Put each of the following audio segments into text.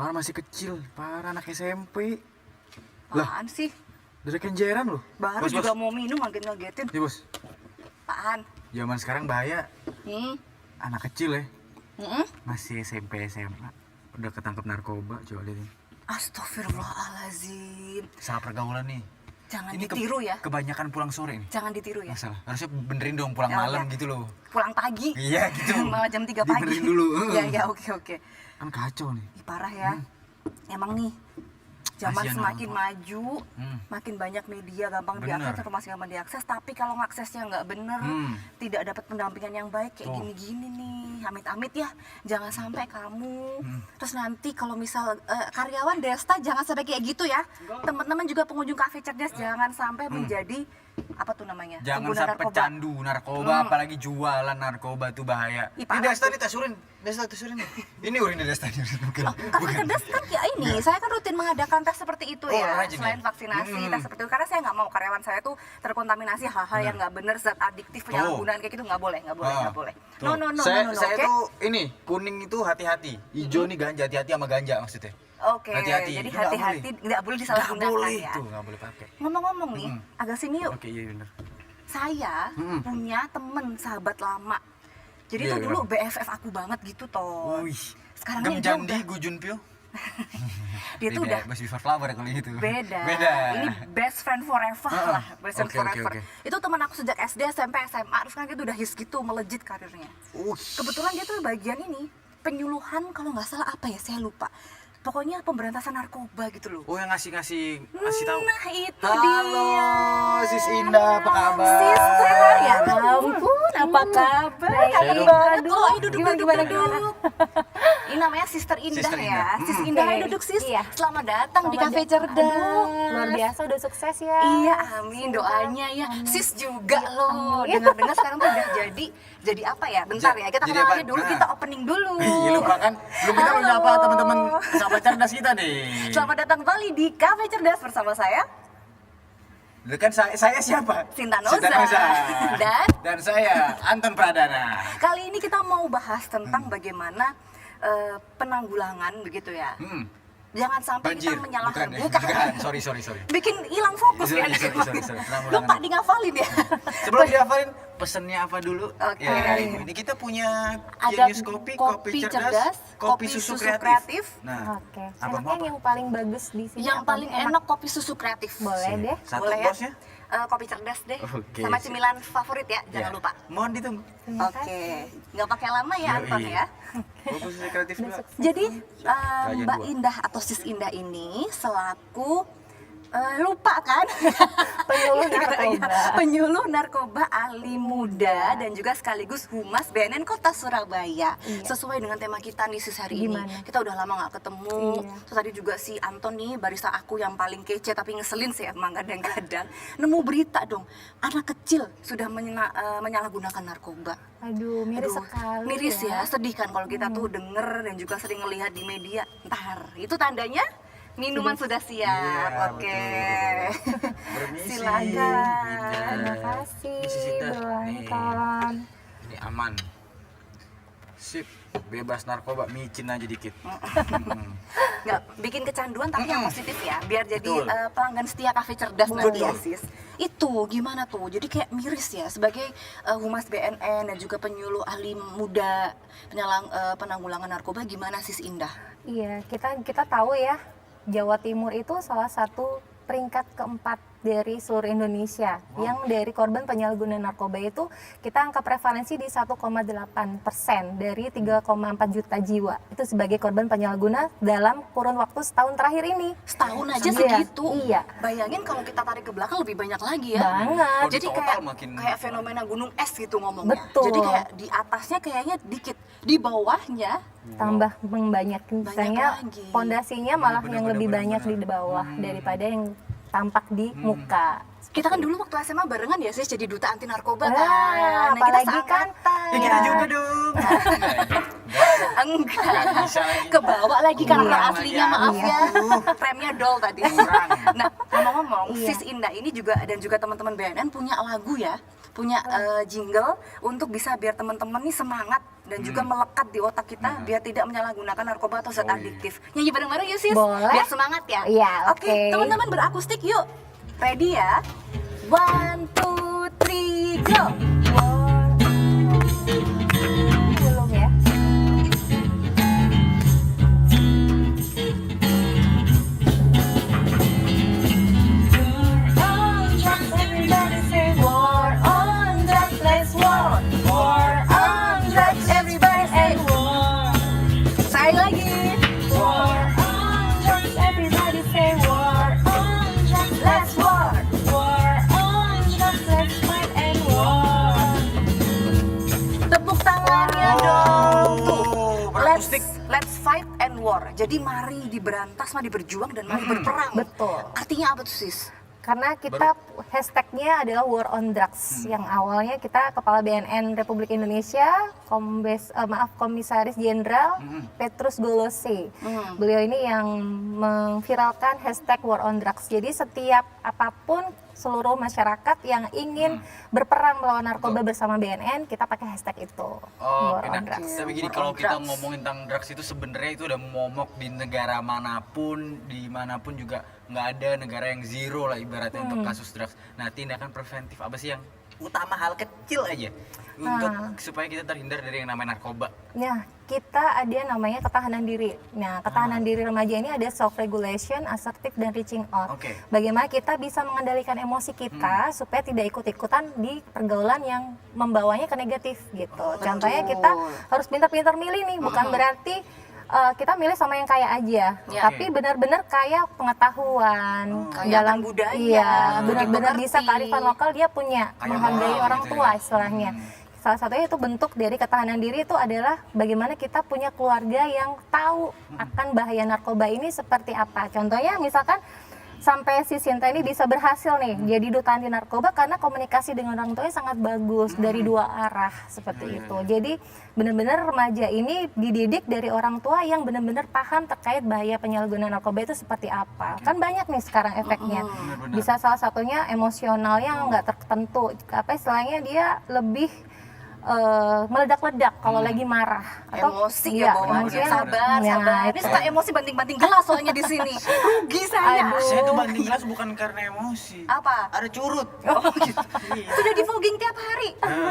Parah masih kecil, parah anak SMP. Apaan sih? Dari kenjeran loh. Baru Bos, juga bos. mau minum makin ngagetin. Iya bos, Apaan? zaman sekarang bahaya. Hmm? Anak kecil ya, Hmm? masih SMP SMA. Udah ketangkep narkoba, coba lihat ini. Astagfirullahaladzim. Salah pergaulan nih. Jangan Ini ditiru ya. Kebanyakan pulang sore nih. Jangan ditiru ya. Masalah. Harusnya benerin dong pulang Ya, malam ya. gitu loh. Pulang pagi. Iya gitu. Malah jam 3 pagi. Dibenerin dulu. Iya, iya, oke. Kan kacau nih. Ih, parah ya. Emang nih, zaman Kasihan semakin orang tua. maju, Hmm. makin banyak media gampang Bener. diakses, informasi gampang diakses. Tapi kalau ngaksesnya nggak bener, tidak dapat pendampingan yang baik kayak Tuh. gini-gini nih, amit-amit ya. Jangan sampai kamu, Hmm. terus nanti kalau misal karyawan Desta jangan sampai kayak gitu ya. Teman-teman juga pengunjung kafe cerdas jangan sampai menjadi apa tuh namanya? Jangan pengguna sampai narkoba. candu narkoba, apalagi jualan narkoba itu bahaya. Ih, Ini parah Desta tuh. nih tasurin, Desta tasurin. Ini urin Desta nih, bukan. Kafe cerdas kan ya ini, saya kan rutin mengadakan tes seperti itu Oh, ya, rajin selain ya? vaksinasi, tes seperti itu, karena saya nggak mau karyawan saya tuh terkontaminasi hal-hal yang nggak bener, zat adiktif, penyalahgunaan kayak gitu nggak boleh, nggak boleh. No, Saya oke? tuh ini kuning itu hati-hati, hijau nih ganja, hati-hati sama ganja maksudnya. Oke, Hati-hati. jadi Nggak hati-hati, nggak boleh Nggak disalahgunakan boleh ya. tuh, nggak boleh pakai. Ngomong-ngomong nih, agak sini yuk. Oke, iya benar. Saya punya temen sahabat lama. Jadi Iya, tuh dulu gimana? BFF aku banget gitu toh. Wih. Sekarang Gem ini dia Jandi, udah, Gujun Pio. dia tuh udah Best Before Flower kalau gitu. beda. Beda. Ini best friend forever lah, best friend Oke, forever. oke. Itu teman aku sejak SD, SMP, SMA, terus kan gitu udah his gitu, melejit karirnya. Kebetulan dia tuh bagian ini, penyuluhan kalau nggak salah apa ya, saya lupa. Pokoknya pemberantasan narkoba gitu loh. Oh, yang ngasih tahu. Nah itu Halo, dia. Sis Indah, apa kabar? Sister, ya ampun, apa kabar? Saya Kangen dong. banget loh, ayo duduk, Gimana? duduk. Ini namanya Sister Indah Sister ya. Indah. Sis Indah, ayo duduk sis. Iya. Selamat datang di Selamat Cafe Cerdas. Aduh, luar biasa udah sukses ya. Iya, amin doanya ya. Sis juga loh. Dengar-dengar sekarang tuh udah jadi apa ya? Bentar ya, kita Jadi kenalannya apa? dulu, Nah. kita opening dulu. Iya lupa kan? Belum kita Halo. menyapa teman-teman sahabat cerdas kita nih. Selamat datang kembali di Cafe Cerdas bersama saya, Kan saya siapa? Sinta Noza. Dan saya Anton Pradana. Kali ini kita mau bahas tentang bagaimana penanggulangan begitu ya. Jangan sampai Banjir. kita menyalahkan. Bukan. Sorry. Bikin hilang fokus ya. Sorry. Penanggulangan. Lupa di ngafalin ya. Sebelum dihafalin, pesennya apa dulu? Oke. Ya, ini kita punya Ada Genius Kopi cerdas, kopi susu kreatif. Nah, Oke, apa enaknya yang paling bagus di sini Yang apa paling nih? enak kopi susu kreatif. Boleh deh. Satu Boleh ya? bosnya? Kopi cerdas deh. Oke. Sama cemilan favorit ya, jangan Ya. lupa. Mohon ditunggu. Terima Oke, kasih. nggak pakai lama ya Yoi. Anton ya. Kopi susu kreatif juga. Jadi Kalian Mbak dua. Indah atau Sis Indah ini selaku lupa kan? Penyuluh Iya, narkoba. penyuluh narkoba ahli muda dan juga sekaligus humas BNN Kota Surabaya. Iya. Sesuai dengan tema kita nih sis hari ini. Gimana? Kita udah lama nggak ketemu. Iya. Terus tadi juga si Anton nih barista aku yang paling kece tapi ngeselin sih emang kadang-kadang. Nemu berita dong, anak kecil sudah menyalahgunakan narkoba. Aduh, miris Aduh, sekali. miris ya, sedih kan kalau kita tuh denger dan juga sering ngelihat di media. Ntar, itu tandanya minuman sudah siap. Iya, Oke. Permisi. Silakan. Terima kasih, Ini Sita. Bu Nih. Anton. Ini aman. Sip, bebas narkoba, micin aja dikit. Nggak bikin kecanduan tapi yang positif ya, biar jadi Betul. pelanggan setia Cafe Cerdas nanti ya Betul. sis. Itu gimana tuh? Jadi kayak miris ya sebagai humas BNN dan juga penyuluh ahli muda penanggulangan narkoba, gimana sis Indah? Iya, kita tahu ya, Jawa Timur itu salah satu peringkat keempat dari seluruh Indonesia. Yang dari korban penyalahgunaan narkoba itu kita angka prevalensi di 1,8% dari 3,4 juta jiwa. Itu sebagai korban penyalahguna dalam kurun waktu setahun terakhir ini. Setahun aja Iya, segitu. iya. Bayangin kalau kita tarik ke belakang lebih banyak lagi ya. Banget. Kalau Jadi di total kayak makin- kayak fenomena gunung es gitu ngomongnya. Betul. Jadi kayak di atasnya kayaknya dikit, di bawahnya Tambah banyak, misalnya lagi. pondasinya malah Bener, yang bener, lebih bener, banyak bener. di bawah daripada yang tampak di muka. kita kan dulu waktu SMA barengan ya sih jadi duta anti narkoba Wah, kan. Nah, apalagi kan Ya kita juga dong. Enggak. Bisa lagi. Kebawa lagi karakter Kurang aslinya, lagi, maaf aduh. ya. Remnya doll tadi. Kurang. Nah, ngomong-ngomong, Iya. Sis Indah ini juga dan juga teman-teman BNN punya lagu ya. punya jingle untuk bisa biar teman-teman nih semangat dan juga melekat di otak kita biar tidak menyalahgunakan narkoba atau zat adiktif. Nyanyi bareng-bareng yuk sis, Boleh. biar semangat ya. Iya, Oke, oke. teman-teman berakustik yuk. Ready ya? 1, 2, 3, go. Belum ya. Everybody say war on drugs, let's war. War on drugs, everybody say war. Sekali lagi. War on drugs, everybody say war on drugs, let's war. War on drugs, let's fight and war. Tepuk tangannya dong. Tuh. berakustik. Let's fight and war. Jadi mari diberantas, mari berjuang dan mari berperang. Betul. Artinya apa tuh sis? Karena kita hashtagnya adalah War on Drugs, yang awalnya kita Kepala BNN Republik Indonesia, Komisaris Jenderal Petrus Golose. Beliau ini yang memviralkan hashtag War on Drugs. Jadi setiap apapun seluruh masyarakat yang ingin berperang melawan narkoba bersama BNN, kita pakai hashtag itu. Oh, War on nah, Drugs. tapi gini, War kalau on kita drugs. ngomongin tentang drugs itu sebenarnya itu udah momok di negara manapun, dimanapun juga nggak ada negara yang zero lah ibaratnya untuk kasus drugs. Nah, tindakan preventif apa sih yang utama, hal kecil aja untuk supaya kita terhindar dari yang namanya narkoba? Nah, kita ada yang namanya ketahanan diri. Nah, ketahanan diri remaja ini ada self regulation, assertive dan reaching out. Oke. Bagaimana kita bisa mengendalikan emosi kita supaya tidak ikut-ikutan di pergaulan yang membawanya ke negatif gitu. Contohnya kita harus pintar-pintar milih nih, bukan berarti kita milih sama yang kaya aja, Ya. tapi benar-benar kaya pengetahuan Kaya budaya, iya, lebih benar-benar bisa mengerti. kearifan lokal, dia punya Kaya menghargai moral orang gitu tua ya. istilahnya. Salah satunya itu bentuk dari ketahanan diri itu adalah bagaimana kita punya keluarga yang tahu akan bahaya narkoba ini seperti apa. Contohnya misalkan sampai si Sinta ini bisa berhasil nih jadi duta anti narkoba karena komunikasi dengan orang tuanya sangat bagus dari dua arah seperti itu. Jadi benar-benar remaja ini dididik dari orang tua yang benar-benar paham terkait bahaya penyalahgunaan narkoba itu seperti apa. Kan banyak nih sekarang efeknya. Benar-benar. Bisa salah satunya emosionalnya nggak tertentu. Apa istilahnya dia lebih meledak-ledak kalau lagi marah Emosi iya, ya bawaannya. emosinya. Sabar, Nah, sabar. Ini itu. suka emosi banting-banting gelas soalnya di sini. Rugi saya. Aduh. Saya tuh banding jelas bukan karena emosi. Apa? Ada curut. Oh gitu. Sudah di fogging tiap hari.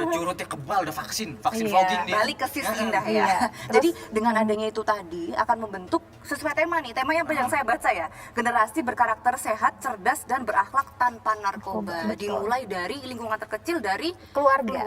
Curutnya kebal, udah vaksin Iya, fogging dia. Balik ke sis Indah ya. Iya. Jadi dengan adanya itu tadi akan membentuk sesuai tema nih. Tema yang banyak saya baca ya. Generasi berkarakter sehat, cerdas dan berakhlak tanpa narkoba. Betul. Dimulai dari lingkungan terkecil dari Keluarga.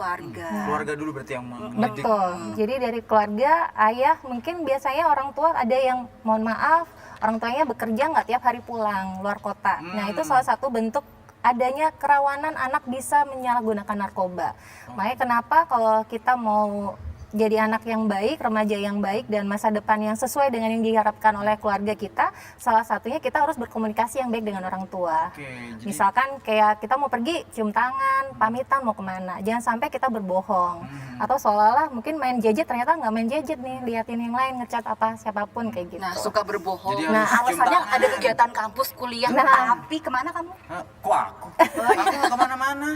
Keluarga dulu berarti yang mendidik. Betul. Jadi dari keluarga, ayah mungkin biasanya orang tua ada yang mohon maaf, orang tuanya bekerja nggak tiap hari pulang luar kota. Nah itu salah satu bentuk adanya kerawanan anak bisa menyalahgunakan narkoba. Makanya kenapa kalau kita mau jadi anak yang baik, remaja yang baik, dan masa depan yang sesuai dengan yang diharapkan oleh keluarga kita, salah satunya kita harus berkomunikasi yang baik dengan orang tua. Oke, jadi Misalkan kayak kita mau pergi cium tangan, pamitan mau kemana, jangan sampai kita berbohong. Atau seolah-olah mungkin main gadget ternyata nggak main gadget nih, liatin yang lain, ngechat apa siapapun kayak gitu. Nah, suka berbohong. Jadi Nah, harus cium alasannya tangan. ada kegiatan kampus, kuliah, Nah. tapi kemana kamu? Hah, kok aku? Aku nggak kemana-mana.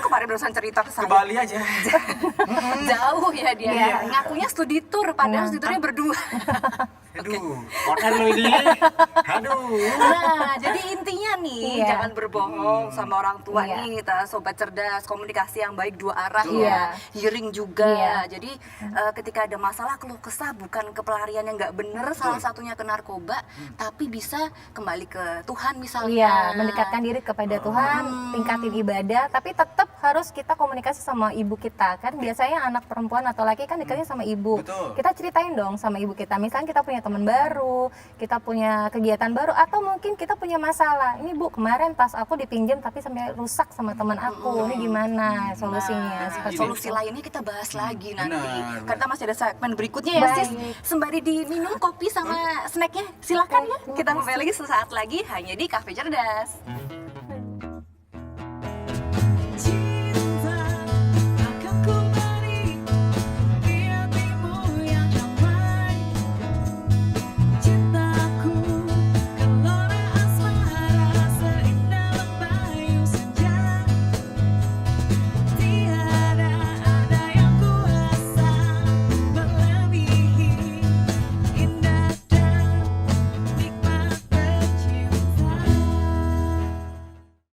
Kemarin barusan cerita ke Ke saya. Bali aja. Jauh ya dia. Iya. Ngakunya studi tour, padahal studi tournya berdua. Aduh, partner lo ini. Aduh. Nah, jadi intinya nih, Iya. jangan berbohong sama orang tua Iya. nih, kita sobat cerdas, komunikasi yang baik dua arah Iya. ya, hearing juga. Iya. Jadi ketika ada masalah keluh kesah bukan ke pelarian yang nggak bener, salah satunya ke narkoba, tapi bisa kembali ke Tuhan misalnya. Iya, mendekatkan diri kepada Tuhan, tingkatin ibadah, tapi tetap harus kita komunikasi sama ibu kita. Kan biasanya anak perempuan atau laki kan dekatnya sama ibu. Betul. Kita ceritain dong sama ibu kita. Misalnya kita punya teman baru, kita punya kegiatan baru, atau mungkin kita punya masalah. Ini Bu, kemarin tas aku dipinjam tapi sampai rusak sama teman aku. Ini gimana solusinya? Seperti Solusi itu. lainnya kita bahas lagi nanti. Benar. Karena masih ada segmen berikutnya ya, Baik. Sis. Sembari diminum kopi sama snacknya, silakan ya. Kita kembali lagi sesaat lagi hanya di Cafe Cerdas.